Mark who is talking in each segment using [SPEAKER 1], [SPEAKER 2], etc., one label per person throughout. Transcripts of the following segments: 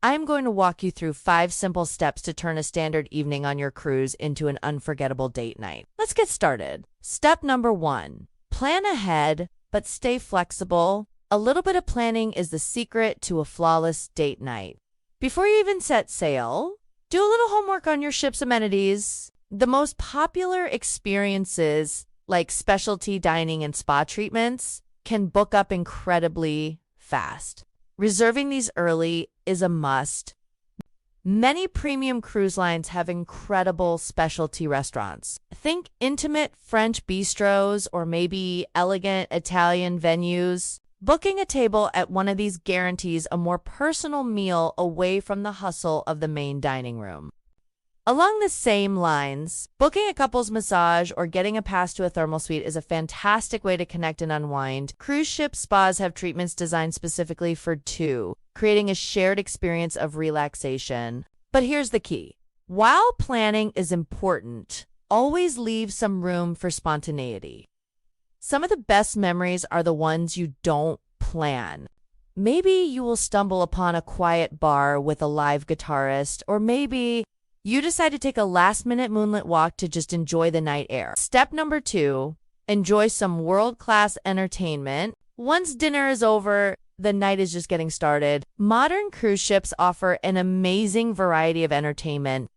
[SPEAKER 1] I'm going to walk you through 5 simple steps to turn a standard evening on your cruise into an unforgettable date night. Let's get started. Step number 1. Plan ahead, but stay flexible. A little bit of planning is the secret to a flawless date night. Before you even set sail, do a little homework on your ship's amenities. The most popular experiences, like specialty dining and spa treatments, can book up incredibly fast. Reserving these early is a must. Many premium cruise lines have incredible specialty restaurants. Think intimate French bistros or maybe elegant Italian venues. Booking a table at one of these guarantees a more personal meal away from the hustle of the main dining room. Along the same lines, booking a couple's massage or getting a pass to a thermal suite is a fantastic way to connect and unwind. Cruise ship spas have treatments designed specifically for two, creating a shared experience of relaxation. But here's the key. While planning is important, always leave some room for spontaneity. Some of the best memories are the ones you don't plan. Maybe you will stumble upon a quiet bar with a live guitarist, or maybe you decide to take a last-minute moonlit walk to just enjoy the night air. Step number 2, enjoy some world-class entertainment. Once dinner is over, the night is just getting started. Modern cruise ships offer an amazing variety of entertainment.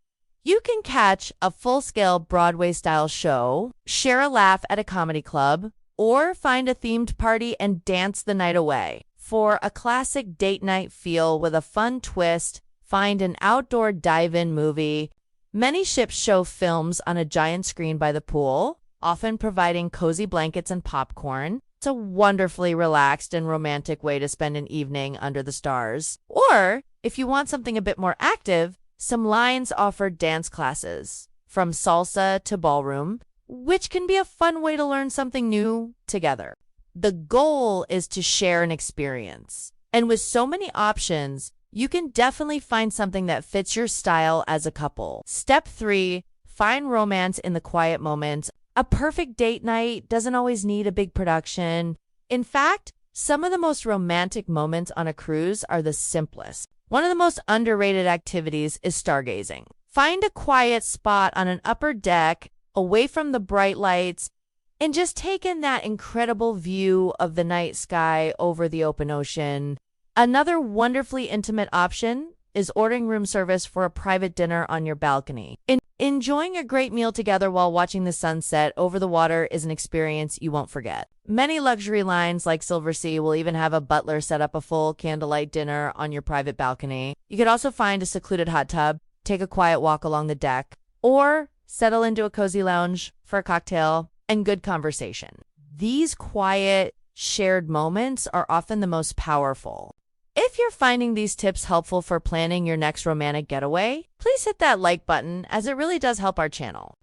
[SPEAKER 1] You can catch a full-scale Broadway-style show, share a laugh at a comedy club, or find a themed party and dance the night away. For a classic date night feel with a fun twist, find an outdoor dive-in movie. Many ships show films on a giant screen by the pool, often providing cozy blankets and popcorn. It's a wonderfully relaxed and romantic way to spend an evening under the stars. Or, if you want something a bit more active, some lines offer dance classes, from salsa to ballroom, which can be a fun way to learn something new together. The goal is to share an experience. And with so many options, you can definitely find something that fits your style as a couple. Step 3, find romance in the quiet moments. A perfect date night doesn't always need a big production. In fact, some of the most romantic moments on a cruise are the simplest. One of the most underrated activities is stargazing. Find a quiet spot on an upper deck, away from the bright lights, and just take in that incredible view of the night sky over the open ocean. Another wonderfully intimate option is ordering room service for a private dinner on your balcony. Enjoying a great meal together while watching the sunset over the water is an experience you won't forget. Many luxury lines like Silversea will even have a butler set up a full candlelight dinner on your private balcony. You could also find a secluded hot tub, take a quiet walk along the deck, or settle into a cozy lounge for a cocktail and good conversation. These quiet, shared moments are often the most powerful. If you're finding these tips helpful for planning your next romantic getaway, please hit that like button, as it really does help our channel.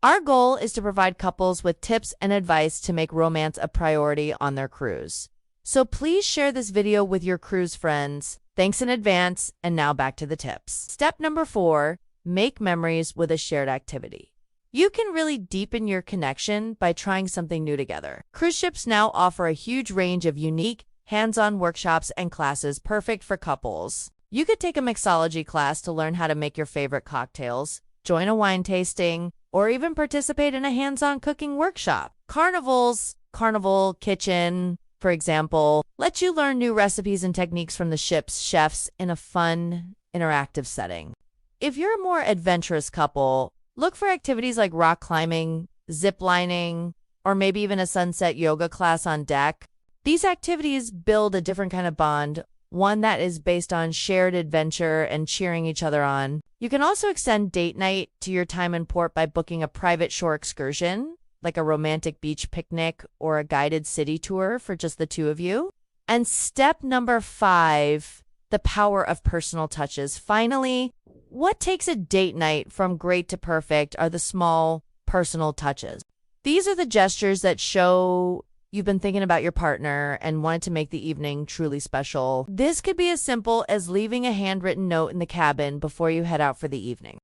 [SPEAKER 1] Our goal is to provide couples with tips and advice to make romance a priority on their cruise. So please share this video with your cruise friends. Thanks in advance, and now back to the tips. Step number 4, make memories with a shared activity. You can really deepen your connection by trying something new together. Cruise ships now offer a huge range of unique, hands-on workshops and classes perfect for couples. You could take a mixology class to learn how to make your favorite cocktails, join a wine tasting, or even participate in a hands-on cooking workshop. Carnival Kitchen, for example, lets you learn new recipes and techniques from the ship's chefs in a fun, interactive setting. If you're a more adventurous couple, look for activities like rock climbing, zip lining, or maybe even a sunset yoga class on deck. These activities build a different kind of bond, one that is based on shared adventure and cheering each other on. You can also extend date night to your time in port by booking a private shore excursion, like a romantic beach picnic or a guided city tour for just the two of you. And step number 5, the power of personal touches. Finally, what takes a date night from great to perfect are the small personal touches. These are the gestures that show you've been thinking about your partner and wanted to make the evening truly special. This could be as simple as leaving a handwritten note in the cabin before you head out for the evening.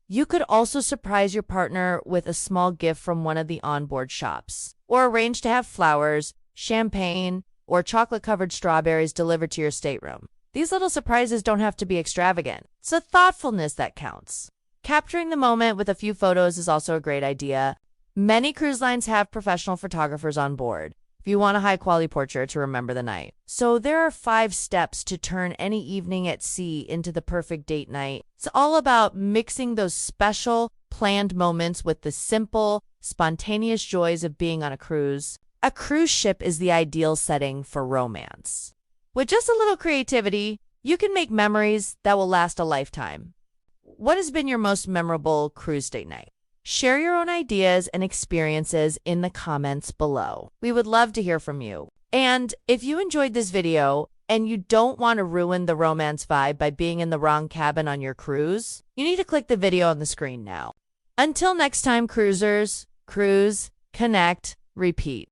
[SPEAKER 1] You could also surprise your partner with a small gift from one of the onboard shops, or arrange to have flowers, champagne, or chocolate-covered strawberries delivered to your stateroom. These little surprises don't have to be extravagant. It's the thoughtfulness that counts. Capturing the moment with a few photos is also a great idea. Many cruise lines have professional photographers on board if you want a high-quality portrait to remember the night. So there are 5 steps to turn any evening at sea into the perfect date night. It's all about mixing those special, planned moments with the simple, spontaneous joys of being on a cruise. A cruise ship is the ideal setting for romance. With just a little creativity, you can make memories that will last a lifetime. What has been your most memorable cruise date night? Share your own ideas and experiences in the comments below. We would love to hear from you. And if you enjoyed this video and you don't want to ruin the romance vibe by being in the wrong cabin on your cruise, you need to click the video on the screen now. Until next time, cruisers, cruise, connect, repeat.